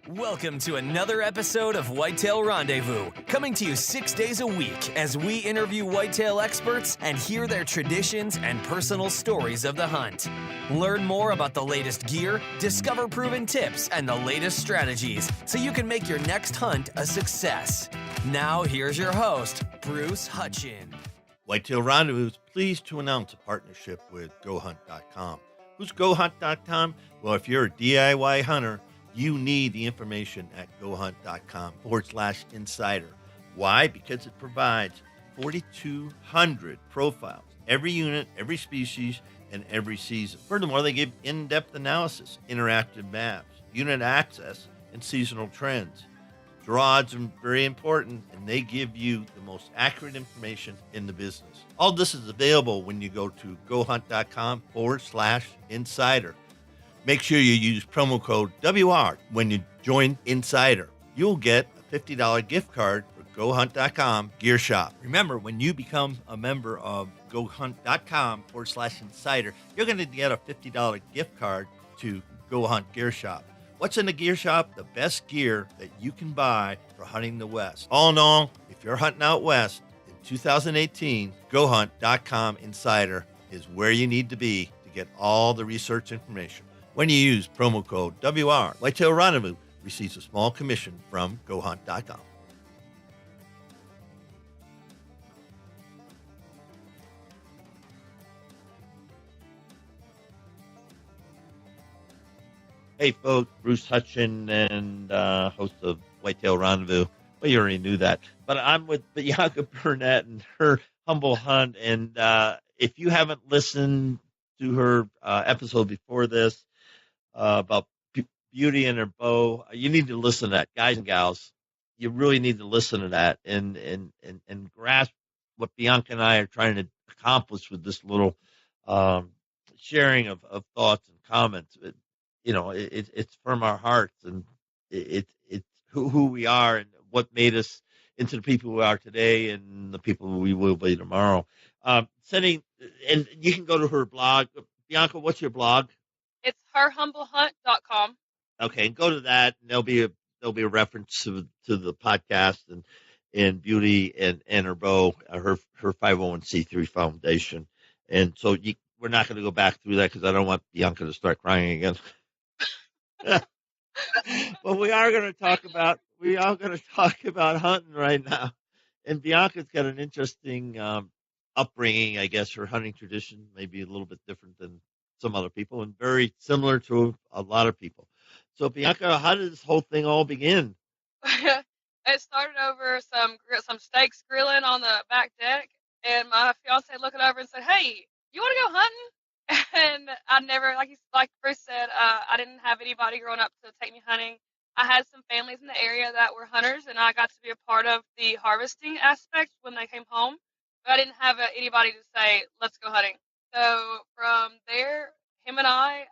Welcome to another episode of Whitetail Rendezvous, coming to you 6 days a week as we interview whitetail experts and hear their traditions and personal stories of the hunt. Learn more about the latest gear, discover proven tips, and the latest strategies so you can make your next hunt a success. Now, here's your host, Bruce Hutchin. Whitetail Rendezvous is pleased to announce a partnership with GoHunt.com. Who's GoHunt.com? Well, if you're a DIY hunter, you need the information at GoHunt.com/insider. Why? Because it provides 4,200 profiles, every unit, every species, and every season. Furthermore, they give in-depth analysis, interactive maps, unit access, and seasonal trends. Draws are very important, and they give you the most accurate information in the business. All this is available when you go to GoHunt.com/insider. Make sure you use promo code WR when you join Insider. You'll get a $50 gift card for GoHunt.com Gear Shop. Remember, when you become a member of GoHunt.com/insider, you're going to get a $50 gift card to Go Hunt Gear Shop. What's in the gear shop? The best gear that you can buy for hunting the West. All in all, if you're hunting out West in 2018, GoHunt.com/insider is where you need to be to get all the research information. When you use promo code WR, Whitetail Rendezvous receives a small commission from GoHunt.com. Hey, folks, Bruce Hutchin and host of Whitetail Rendezvous. Well, you already knew that. But I'm with Bianca Burnett and her Humble Hunt. And if you haven't listened to her episode before this about beauty and her bow, you need to listen to that. Guys and gals, you really need to listen to that and grasp what Bianca and I are trying to accomplish with this little sharing of thoughts and comments. It's from our hearts, and it's who we are and what made us into the people we are today and the people we will be tomorrow. And you can go to her blog. Bianca, what's your blog? It's herhumblehunt.com. Okay, and go to that, and there'll be a reference to the podcast and beauty and her bow, her 501c3 foundation. And so we're not going to go back through that because I don't want Bianca to start crying again. But we are going to talk about hunting right now. And Bianca's got an interesting upbringing, I guess. Her hunting tradition may be a little bit different than some other people and very similar to a lot of people. So Bianca, how did this whole thing all begin? It started over some steaks grilling on the back deck, and my fiance looking over and said, "Hey, you want to go hunting?" And I never, like Bruce said, I didn't have anybody growing up to take me hunting. I had some families in the area that were hunters, and I got to be a part of the harvesting aspect when they came home. But I didn't have anybody to say, "Let's go hunting." So from there, him and I,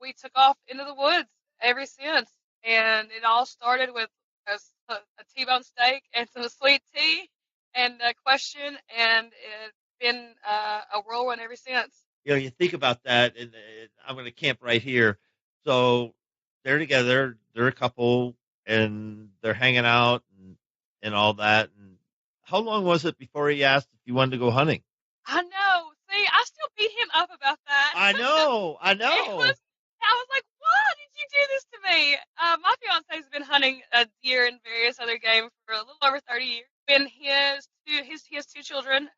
we took off into the woods ever since. And it all started with a T-bone steak and some sweet tea and a question, and it's been a whirlwind ever since. You think about that, and I'm going to camp right here. So they're together, they're a couple, and they're hanging out and all that. And how long was it before he asked if you wanted to go hunting? I know. See, I still beat him up about that. I know. I was like, why did you do this to me? My fiance's been hunting deer and various other game for a little over 30 years. When he has two children.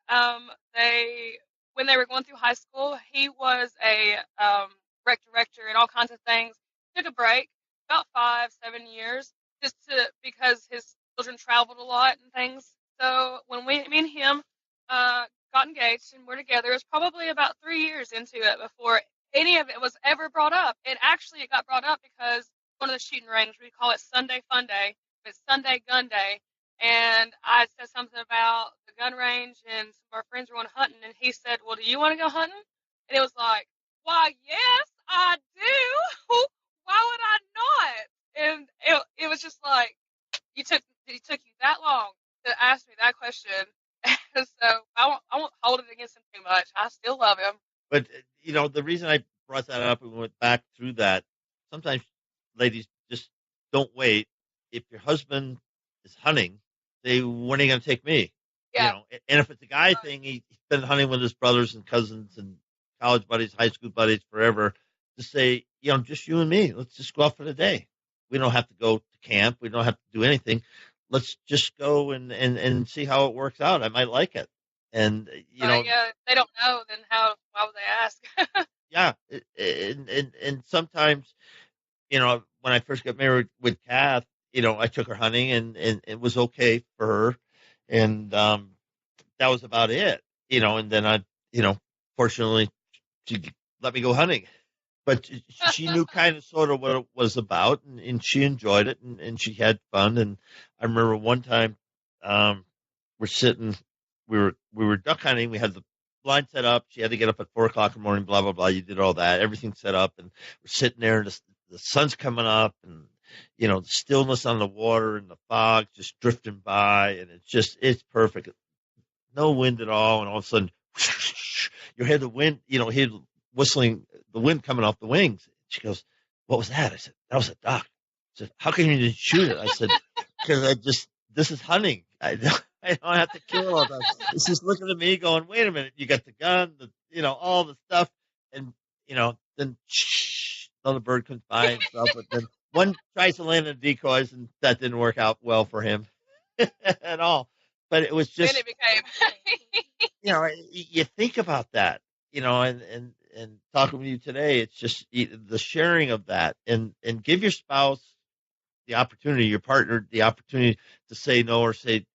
When they were going through high school, he was a rec director and all kinds of things. Took a break, about 5-7 years, because his children traveled a lot and things. So when me and him got engaged and we're together, it was probably about 3 years into it before any of it was ever brought up. And actually, it got brought up because one of the shooting ranges, we call it Sunday Fun Day, it's Sunday Gun Day. And I said something about the gun range, and some of our friends were going hunting, and he said, "Well, do you want to go hunting?" And it was like, "Why, yes, I do. Why would I not?" And it was just like, it took you that long to ask me that question. And so I won't hold it against him too much. I still love him. But, the reason I brought that up and went back through that, sometimes ladies just don't wait. If your husband is hunting, say, when are you going to take me? Yeah. And if it's a guy thing, he's been hunting with his brothers and cousins and college buddies, high school buddies forever. To say, just you and me. Let's just go out for the day. We don't have to go to camp. We don't have to do anything. Let's just go and see how it works out. I might like it. And Yeah, if they don't know, then why would they ask? yeah, and sometimes, when I first got married with Kath, I took her hunting and it was okay for her. And that was about it, and then fortunately she let me go hunting. But she knew kind of sort of what it was about, and she enjoyed it, and she had fun. And I remember one time, we're sitting, we were duck hunting. We had the blind set up. She had to get up at 4:00 in the morning. Blah blah blah. You did all that, everything set up, and we're sitting there, and the sun's coming up, and the stillness on the water and the fog just drifting by, and it's perfect. No wind at all, and all of a sudden, you hear the wind. Hear whistling, the wind coming off the wings. She goes, "What was that?" I said, "That was a duck." She said, "How can you just shoot it?" I said, "Because this is hunting. I don't have to kill all that." She's looking at me going, "Wait a minute, you got the gun, all the stuff." And, then another bird comes by and stuff. But then one tries to land in decoys, and that didn't work out well for him at all. But it was Then just, it became. you think about that, and talking with you today, it's just the sharing of that, and give your spouse the opportunity, your partner, the opportunity to say no, or say,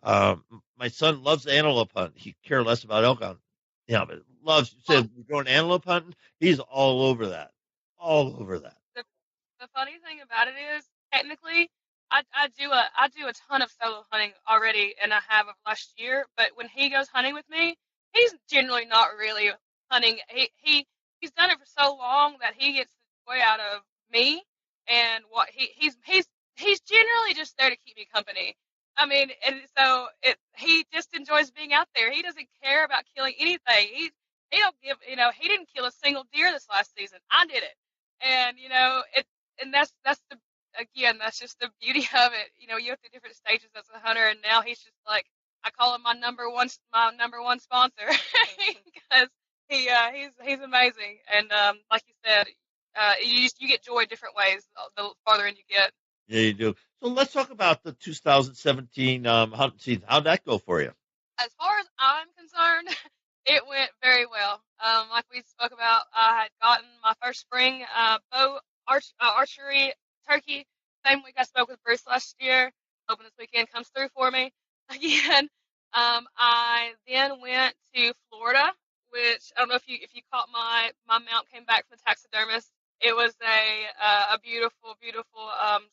my son loves antelope hunting. He care less about elk hunting. But loves, said, we're going antelope hunting. He's all over that. All over that. The funny thing about it is, technically, I do a ton of solo hunting already, and I have of last year. But when he goes hunting with me, he's generally not really hunting. He's done it for so long that he gets the joy out of me, and what he's generally just there to keep me company. I mean, and so he just enjoys being out there. He doesn't care about killing anything. He don't give, he didn't kill a single deer this last season. I did it, and and that's just the beauty of it. You go through different stages as a hunter, and now he's just like, I call him my number one sponsor because he's amazing. And like you said, you get joy different ways the farther in you get. Yeah, you do. So let's talk about the 2017 hunting season. How'd that go for you? As far as I'm concerned, it went very well. Like we spoke about, I had gotten my first spring bow archery turkey. Same week I spoke with Bruce last year. Hoping this weekend comes through for me again. I then went to Florida, which I don't know if you caught my mount came back from the taxidermist. It was a beautiful, beautiful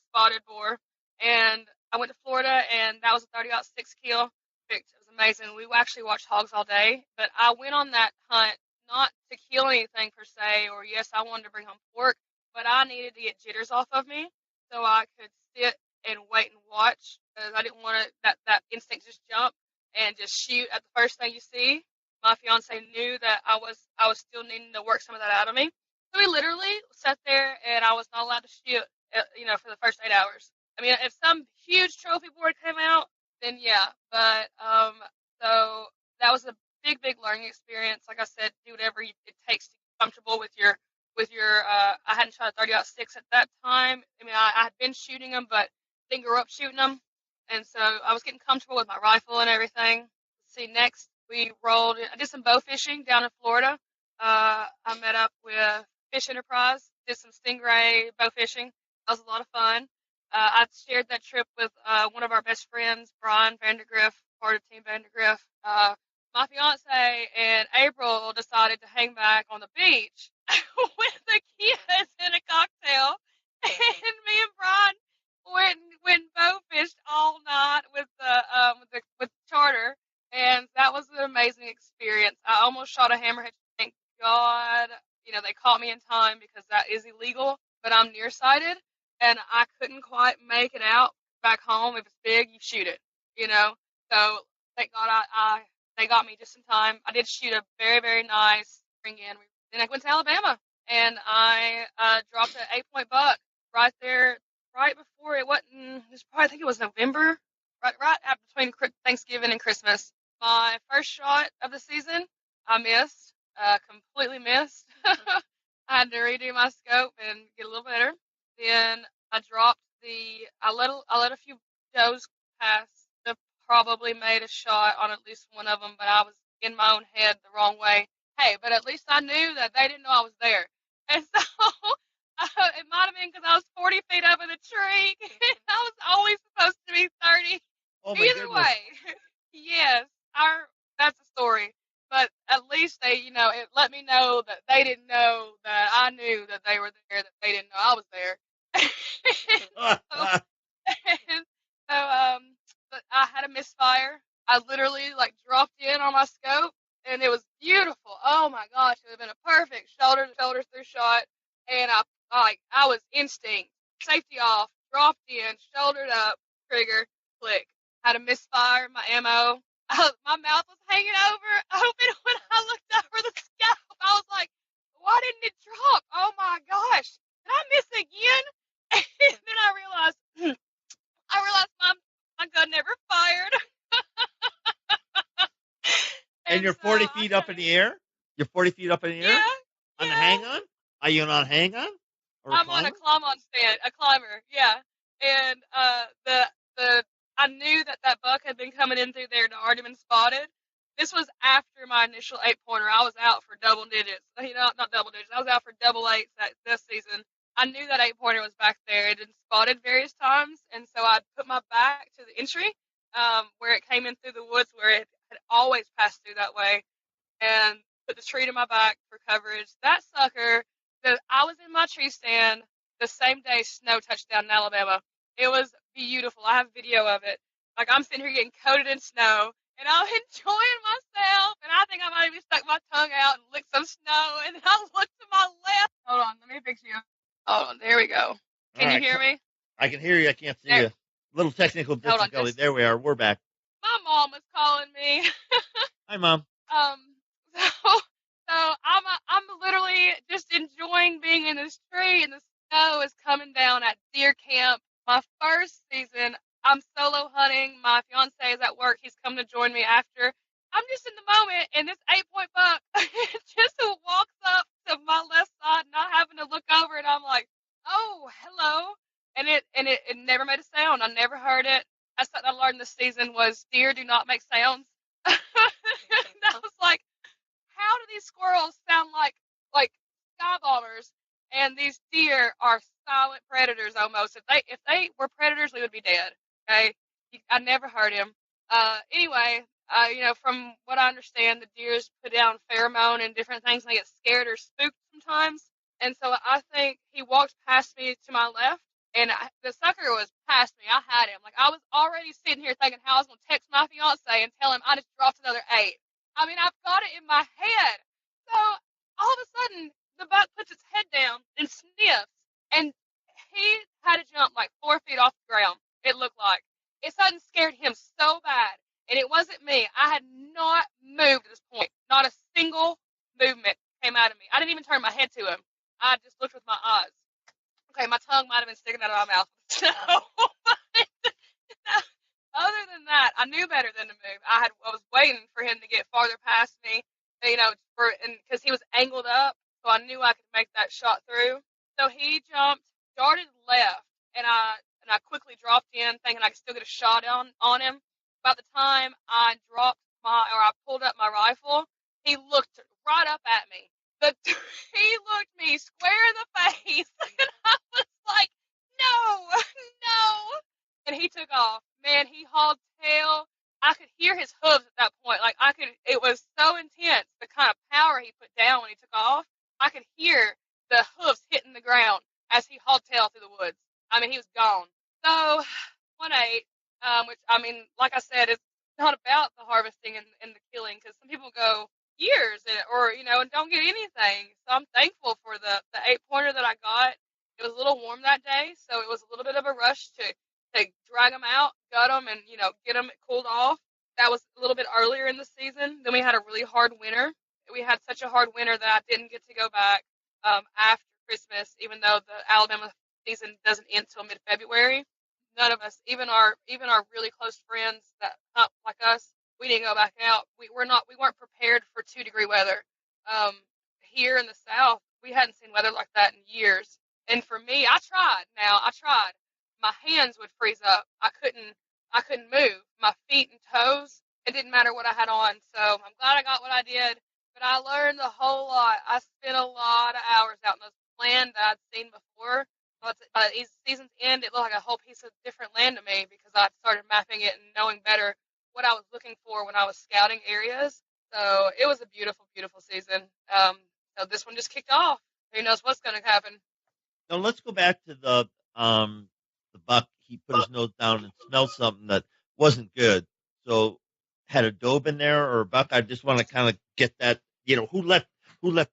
spotted boar, and I went to Florida, and that was a 30-06 kill. It was amazing. We actually watched hogs all day, but I went on that hunt not to kill anything per se, or yes, I wanted to bring home pork, but I needed to get jitters off of me so I could sit and wait and watch, because I didn't want that instinct just jump and just shoot at the first thing you see. My fiance knew that I was still needing to work some of that out of me, so we literally sat there, and I was not allowed to shoot, for the first 8 hours. I mean, if some huge trophy board came out, then yeah, but so that was a big, big learning experience. Like I said, do whatever it takes to get comfortable with your I hadn't shot a 30-06 at that time. I mean, I had been shooting them, but didn't grow up shooting them, and so I was getting comfortable with my rifle and everything. Let's see, next we rolled. I did some bow fishing down in Florida. I met up with Fish Enterprise, did some stingray bow fishing. That was a lot of fun. I shared that trip with one of our best friends, Brian Vandergriff, part of Team Vandergriff. My fiance and April decided to hang back on the beach with the kids and a cocktail, and me and Brian went bow fished all night with charter, and that was an amazing experience. I almost shot a hammerhead. Thank God, they caught me in time, because that is illegal. But I'm nearsighted, and I couldn't quite make it out back home. If it's big, you shoot it, So thank God they got me just in time. I did shoot a very, very nice spring in. Then I went to Alabama, and I dropped an 8-point buck right there right before it wasn't. It was probably, I think it was November, right after between Thanksgiving and Christmas. My first shot of the season, I missed, completely missed. I had to redo my scope and get a little better. Then I dropped I let a few does pass. I probably made a shot on at least one of them, but I was in my own head the wrong way. Hey, but at least I knew that they didn't know I was there. And so it might have been because I was 40 feet up in the tree. I was always supposed to be 30. Oh my Either goodness. way, yes, that's a story. But at least it let me know that they didn't know that I knew that they were there, that they didn't know I was there. so, but I had a misfire. I literally dropped in on my scope, and it was beautiful. Oh my gosh, it would have been a perfect shoulder to shoulder through shot, and I was instinct, safety off, dropped in, shouldered up, trigger, click. Had a misfire, my ammo. My mouth was hanging open when I looked over the scope. I was like, why didn't it drop? Oh my gosh, did I miss again? And then I realized my gun never fired. And you're 40 feet up in the air? You're 40 feet up in the air? Yeah. On the hang-on? Are you on hang-on? I'm on a climb-on stand, a climber, yeah. And I knew that buck had been coming in through there and already been spotted. This was after my initial 8-pointer. I was out for double digits. Not double digits. I was out for double eights this season. I knew that 8-pointer was back there. It had been spotted various times, and so I put my back to the entry where it came in through the woods, where it had always passed through that way, and put the tree to my back for coverage. That sucker, I was in my tree stand the same day snow touched down in Alabama. It was beautiful. I have video of it. I'm sitting here getting coated in snow, and I'm enjoying myself, and I think I might even stuck my tongue out and licked some snow, and I looked to my left. Hold on, let me fix you. Hold on, there we go. Can you hear me? I can hear you. I can't see you. Little technical difficulty. There we are. We're back. My mom was calling me. Hi, Mom. So I'm literally just enjoying being in this tree, and the snow is coming down at deer camp. My first season, I'm solo hunting. My fiance is at work. He's come to join me after. I'm just in the moment, and this 8-point buck just walks up to my left side, not having to look over, and I'm like, oh, hello. And it never made a sound. I never heard it. That's something I learned this season was deer do not make sounds. And I was like, how do these squirrels sound like sky bombers, and these deer are silent predators almost? If they were predators, we would be dead. Okay, I never heard him. Anyway, from what I understand, the deers put down pheromone and different things, and they get scared or spooked sometimes. And so I think he walked past me to my left, and the sucker was past me. I had him. I was already sitting here thinking how I was going to text my fiance and tell him I just dropped another 8. I mean, I've got it in my head. So all of a sudden, the buck puts its head down and sniffs, and he had to jump 4 feet off the ground, it looked like. It suddenly scared him so bad, and it wasn't me. I had not moved at this point. Not a single movement came out of me. I didn't even turn my head to him. I just looked with my eyes. Okay, my tongue might have been sticking out of my mouth. Other than that, I knew better than to move. I was waiting for him to get farther past me, because he was angled up, so I knew I could make that shot through. So he jumped, darted left, and I quickly dropped in, thinking I could still get a shot on him. About the time I pulled up my rifle, he looked right up at me. He looked me square in the face, and I was like, no. And he took off. Man, he hauled tail. I could hear his hooves at that point. It was so intense, the kind of power he put down when he took off. I could hear the hooves hitting the ground as he hauled tail through the woods. I mean, he was gone. So, 1-8, which, I mean, like I said, it's not about the harvesting and the killing, because some people go years and don't get anything. So I'm thankful for the 8-pointer that I got. It was a little warm that day, so it was a little bit of a rush to drag them out, gut them, and get them cooled off. That was a little bit earlier in the season. Then we had a really hard winter. We had such a hard winter that I didn't get to go back after Christmas, even though the Alabama season doesn't end till mid-February. None of us, even our really close friends that hunt like us, we didn't go back out. We weren't prepared for 2-degree weather. Here in the South, we hadn't seen weather like that in years. And for me, I tried. My hands would freeze up. I couldn't move. My feet and toes, it didn't matter what I had on. So I'm glad I got what I did. But I learned a whole lot. I spent a lot of hours out in those land that I'd seen before. By the season's end, it looked like a whole piece of different land to me because I started mapping it and knowing better what I was looking for when I was scouting areas. So it was a beautiful, beautiful season. So this one just kicked off. Who knows what's going to happen? Now let's go back to the buck. He put his nose down and smelled something that wasn't good. So had a doe been there or a buck? I just want to kind of get that. Who left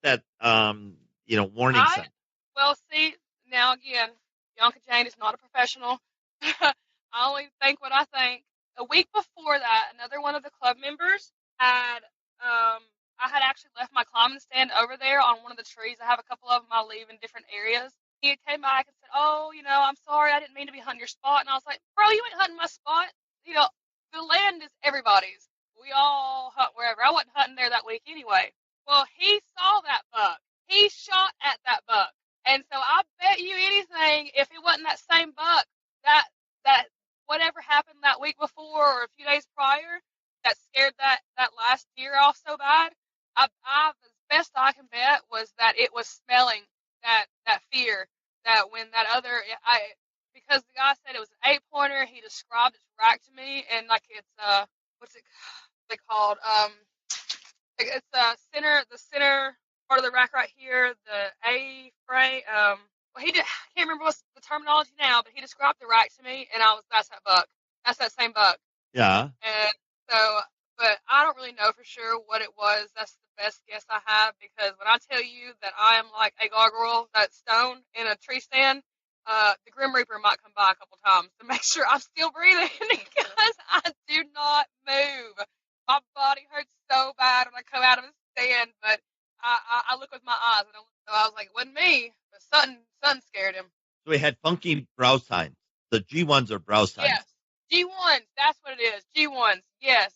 that warning sign? Well, see, now again, Bianca Jane is not a professional. I only think what I think. A week before that, another one of the club members had I had actually left my climbing stand over there on one of the trees. I have a couple of them I leave in different areas. He came back and said, "Oh, I'm sorry, I didn't mean to be hunting your spot." And I was like, "Bro, you ain't hunting my spot. The land is everybody's. We all hunt wherever. I wasn't hunting there that week anyway." Well, he saw that buck. He shot at that buck. And so I bet you anything, if it wasn't that same buck, that whatever happened that week before or a few days prior that scared that last deer off so bad, I as best I can bet was that it was smelling that fear that when that other because the guy said it was an 8-pointer, he described its rack to me and like it's what's it called? It's the center part of the rack right here, the A frame. Well, I can't remember what's the terminology now, but he described the rack to me, and that's that buck. That's that same buck. Yeah. And so, but I don't really know for sure what it was. That's the best guess I have because when I tell you that I am like a gargoyle that's stone in a tree stand, the Grim Reaper might come by a couple times to make sure I'm still breathing because I do not move. My body hurts so bad when I come out of a stand, but I look with my eyes, and I was like, it wasn't me, but something scared him. So he had funky brow signs. The G1s are brow signs. Yes, G1s, that's what it is. G1s, yes.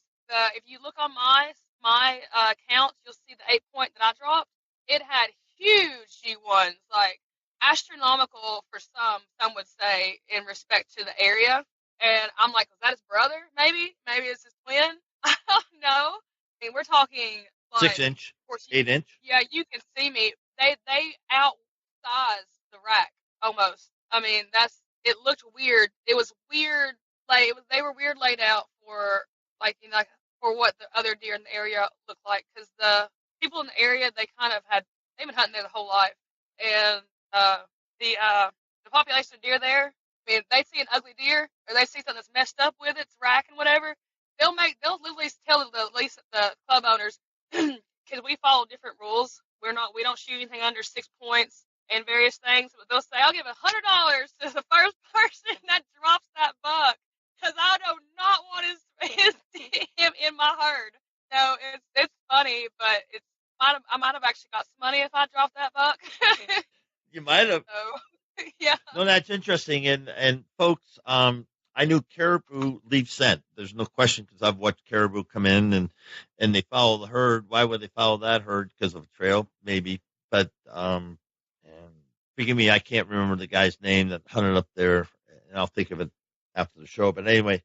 If you look on my accounts, you'll see the 8-point that I dropped. It had huge G1s, like astronomical for some would say, in respect to the area. And I'm like, was that his brother? Maybe it's his twin. I don't know. I mean, we're talking like 6-inch, 8-inch. Yeah, you can see me. They outsize the rack almost. I mean, it looked weird. It was weird. Like they were weird laid out for for what the other deer in the area looked like. Because the people in the area, they've been hunting there the whole life, and the population of deer there. I mean, if they see an ugly deer or they see something that's messed up with its rack and whatever, they'll literally tell the club owners because we follow different rules. We don't shoot anything under 6 points and various things. But they'll say, "I'll give $100 to the first person that drops that buck because I do not want him in my herd." No, it's funny, but I might have actually got some money if I dropped that buck. You might have. So, yeah. No, that's interesting. And folks, I knew caribou leave scent. There's no question because I've watched caribou come in and they follow the herd. Why would they follow that herd? Because of a trail, maybe. But and forgive me, I can't remember the guy's name that hunted up there, and I'll think of it after the show. But anyway,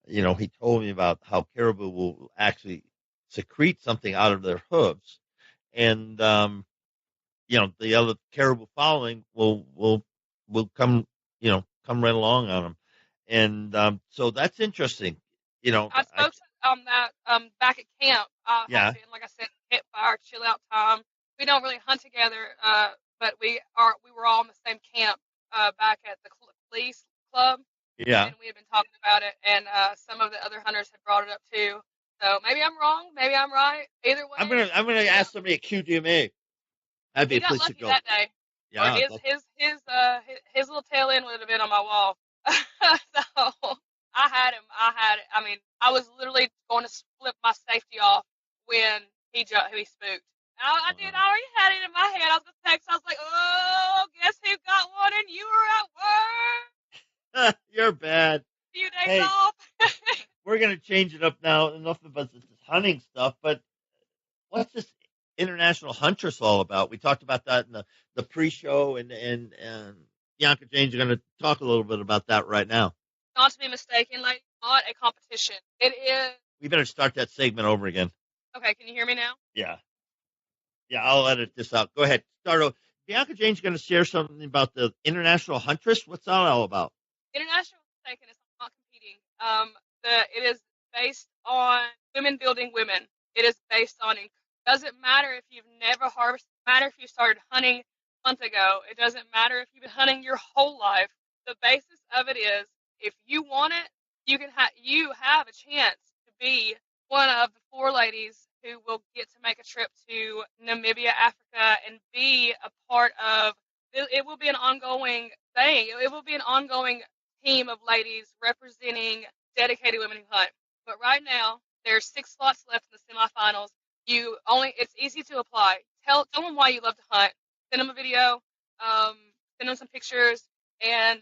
he told me about how caribou will actually secrete something out of their hooves, and the other caribou following will come right along on them. And so that's interesting. I spoke to that back at camp. Yeah. Like I said, campfire, chill out time. We don't really hunt together, but we were all in the same camp back at the police club. Yeah. And we had been talking about it, and some of the other hunters had brought it up too. So maybe I'm wrong, maybe I'm right. Either way, I'm gonna ask somebody at QGMA. That'd be a place to go. That day. Yeah. Or his little tail end would have been on my wall. So I had him. I mean, I was literally going to flip my safety off when he spooked. I did. I already had it in my head. I was gonna text. I was like, oh, guess who got one? And you were at work. You're bad. A few days Hey, off. we're going to change it up now. Enough of us this hunting stuff, but what's this International Huntress all about? We talked about that in the pre-show, and Bianca Jane's going to talk a little bit about that right now. Not to be mistaken, like not a competition. It is. We better start that segment over again. Okay, can you hear me now? Yeah. Yeah, I'll edit this out. Go ahead. Start over. Bianca Jane's going to share something about the International Huntress. What's that all about? International Mistaken is not competing. It is based on women building women. It is based on. Doesn't matter if you've never harvested. Matter if you started hunting a month ago. It doesn't matter if you've been hunting your whole life. The basis of it is, if you want it, you have a chance to be one of the 4 ladies who will get to make a trip to Namibia, Africa, and be a part of. It will be an ongoing thing. It will be an ongoing team of ladies representing dedicated women who hunt. But right now, there's 6 slots left in the semifinals. It's easy to apply. Tell them why you love to hunt. Send them a video. Send them some pictures. And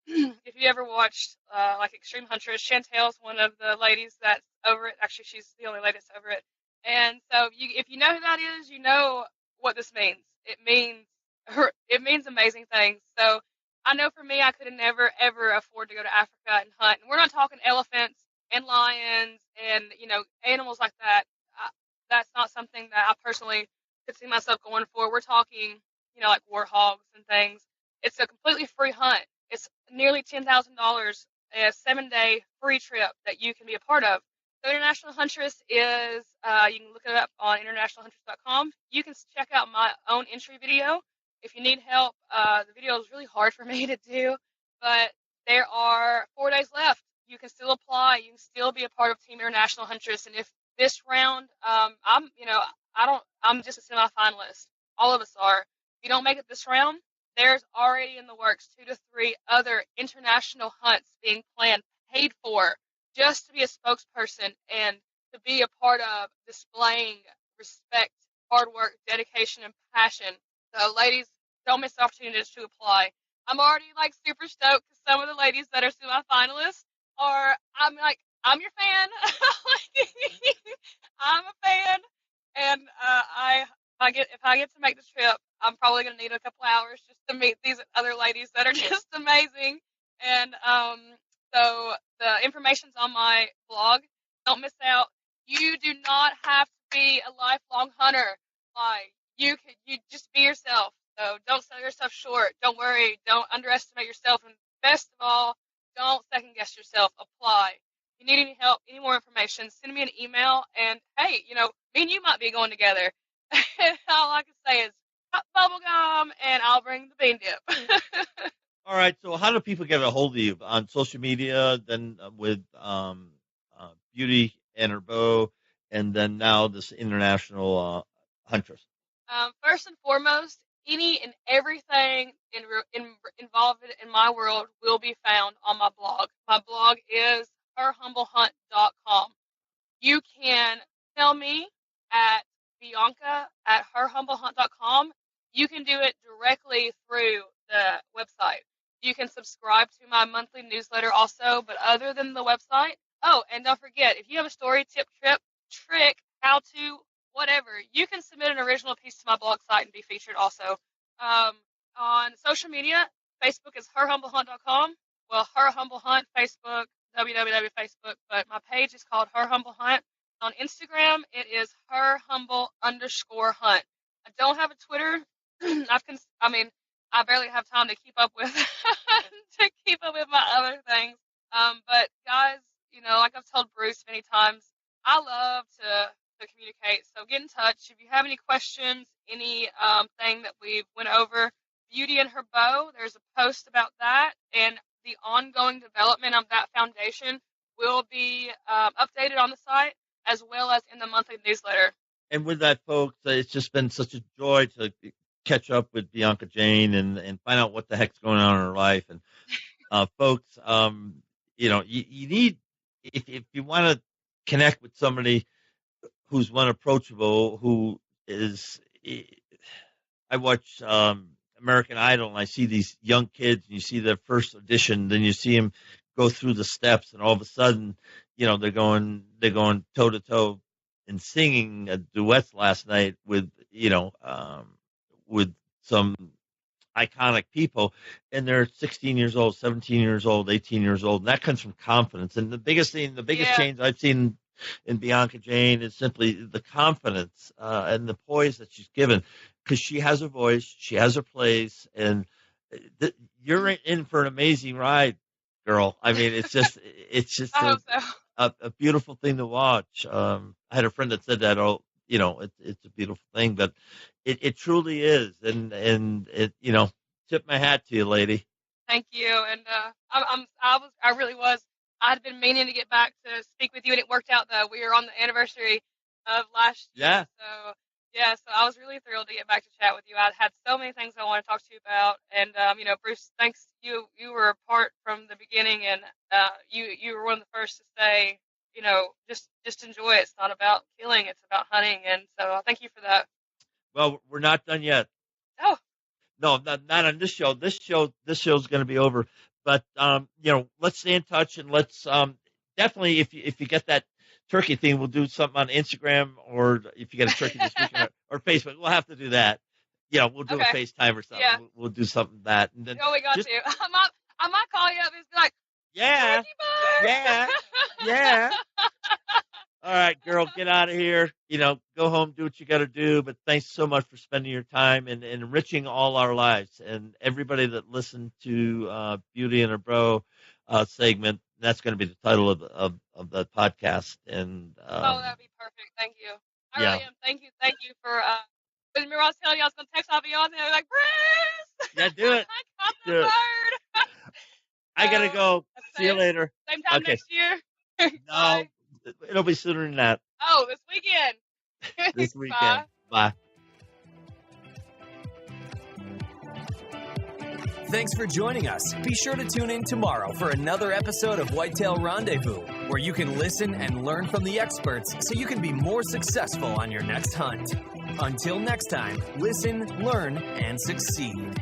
if you ever watched like Extreme Huntress, Chantel's one of the ladies that's over it. Actually, she's the only lady that's over it. And so if you know who that is, you know what this means. It means amazing things. So I know for me, I could have never, ever afford to go to Africa and hunt. And we're not talking elephants and lions and, animals like that. That's not something that I personally could see myself going for. We're talking, like warthogs and things. It's a completely free hunt. It's nearly $10,000, a 7-day free trip that you can be a part of. The International Huntress is, you can look it up on internationalhuntress.com. You can check out my own entry video. If you need help, the video is really hard for me to do, but there are 4 days left. You can still apply. You can still be a part of Team International Huntress. And if this round, I'm just a semifinalist. All of us are. If you don't make it this round, there's already in the works 2 to 3 other international hunts being planned, paid for, just to be a spokesperson and to be a part of displaying respect, hard work, dedication, and passion. So, ladies, don't miss the opportunity to apply. I'm already super stoked because some of the ladies that are semi-finalists are. I'm your fan. I'm a fan, and if I get to make the trip, I'm probably gonna need a couple hours just to meet these other ladies that are just amazing. And so the information's on my blog. Don't miss out. You do not have to be a lifelong hunter. You just be yourself. So don't sell yourself short. Don't worry. Don't underestimate yourself. And best of all, don't second guess yourself. Apply. If you need any help, any more information, send me an email. And hey, me and you might be going together. And all I can say is pop bubble gum, and I'll bring the bean dip. All right. So how do people get a hold of you on social media? Then with Beauty and her bow, and then now this International Huntress. First and foremost, any and everything involved in my world will be found on my blog. My blog is herhumblehunt.com. You can tell me at Bianca at herhumblehunt.com. You can do it directly through the website. You can subscribe to my monthly newsletter also, but other than the website, and don't forget, if you have a story, tip, trick, how to, whatever, you can submit an original piece to my blog site and be featured also. On social media, Facebook is herhumblehunt.com. Well, Her Humble Hunt, Facebook, www.facebook, but my page is called Her Humble Hunt. On Instagram, it is herhumble_hunt. I don't have a Twitter. I barely have time to keep up with my other things. But guys, like I've told Bruce many times, I love to communicate. So get in touch if you have any questions, any thing that we went over. Beauty and her bow. There's a post about that, and the ongoing development of that foundation will be updated on the site as well as in the monthly newsletter. And with that, folks, it's just been such a joy to catch up with Bianca Jane and find out what the heck's going on in her life. And folks, you need, if you want to connect with somebody who's one approachable, who is I watch American Idol, and I see these young kids, and you see their first audition, then you see them go through the steps, and all of a sudden, they're going toe to toe and singing duets last night with with some iconic people, and they're 16 years old, 17 years old, 18 years old, and that comes from confidence. And the biggest change I've seen in Bianca Jane is simply the confidence and the poise that she's given, because she has a voice, she has a place, and you're in for an amazing ride, girl. I mean, it's just I hope so. a beautiful thing to watch. I had a friend that said that, it's a beautiful thing, but it truly is. And it, tip my hat to you, lady. Thank you. And I really was. I'd been meaning to get back to speak with you, and it worked out though. We were on the anniversary of last year. Yeah. So I was really thrilled to get back to chat with you. I had so many things I want to talk to you about. And, Bruce, thanks. You were a part from the beginning, and you were one of the first to say, just enjoy it. It's not about killing. It's about hunting. And so thank you for that. Well, we're not done yet. Oh. No, not on this show. This show's going to be over. But, let's stay in touch, and let's definitely, if you get that turkey thing, we'll do something on Instagram, or if you get a turkey this weekend, or Facebook, we'll have to do that. We'll do a FaceTime or something. Yeah. We'll do something that. And then we got to. I might call you up and be like, yeah, yeah. All right, girl, get out of here. Go home, do what you got to do. But thanks so much for spending your time and enriching all our lives. And everybody that listened to Beauty and a Bro segment, that's going to be the title of the podcast. And that'd be perfect. Thank you. I really am. Thank you for. Remember, I was telling you I was going to text my Beyonce, and I was like, Bruce. Yeah, do it. I got the word. I gotta go. See you later. Same time next year. No, it'll be sooner than that. Oh, this weekend. This weekend. Bye. Thanks for joining us. Be sure to tune in tomorrow for another episode of Whitetail Rendezvous, where you can listen and learn from the experts so you can be more successful on your next hunt. Until next time, listen, learn, and succeed.